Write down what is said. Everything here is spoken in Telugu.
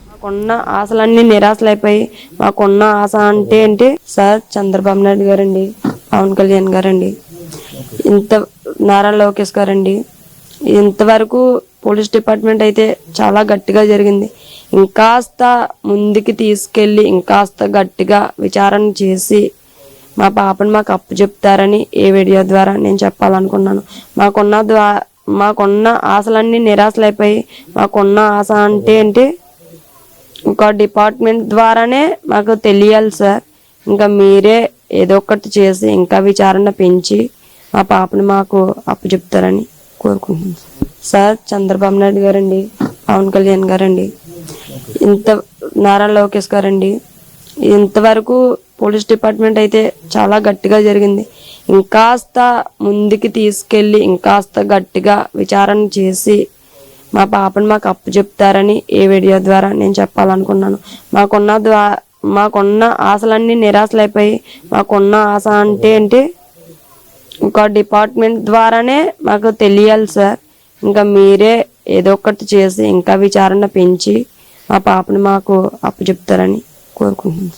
మాకున్న ఆశలన్నీ నిరాశలైపోయి మాకున్న ఆశ అంటే ఏంటి సార్ చంద్రబాబు నాయుడు గారండి, పవన్ కళ్యాణ్ గారండి, ఇంత నారా లోకేష్ గారండి. ఇంతవరకు పోలీస్ డిపార్ట్మెంట్ అయితే చాలా గట్టిగా జరిగింది. ఇంకాస్త ముందుకి తీసుకెళ్ళి ఇంకాస్త గట్టిగా విచారణ చేసి మా పాపను మాకు అప్పు చెప్తారని ఈ వీడియో ద్వారా నేను చెప్పాలనుకున్నాను. మాకున్న ఆశలన్నీ నిరాశలైపోయి మాకున్న ఆశ అంటే ఏంటి ఒక డిపార్ట్మెంట్ ద్వారానే మాకు తెలియాలి సార్. ఇంకా మీరే ఏదో ఒకటి చేసి ఇంకా విచారణ పెంచి మా పాపని మాకు అప్పు చెప్తారని కోరుకుంటున్నాను సార్. చంద్రబాబు నాయుడు గారండి, పవన్ కళ్యాణ్ గారండి, ఇంత నారా లోకేష్ గారండి. ఇంతవరకు పోలీస్ డిపార్ట్మెంట్ అయితే చాలా గట్టిగా జరిగింది. ఇంకాస్త ముందుకి తీసుకెళ్ళి ఇంకాస్త గట్టిగా విచారణ చేసి మా పాపను మాకు అప్పు చెప్తారని ఈ వీడియో ద్వారా నేను చెప్పాలనుకున్నాను. మాకున్న ఆశలన్నీ నిరాశలైపోయి మాకున్న ఆశ అంటే ఏంటి ఒక డిపార్ట్మెంట్ ద్వారానే మాకు తెలియాలి సార్. ఇంకా మీరే ఏదో ఒకటి చేసి ఇంకా విచారణ పెంచి మా పాపని మాకు అప్పు చెప్తారని కోరుకుంటున్నాను.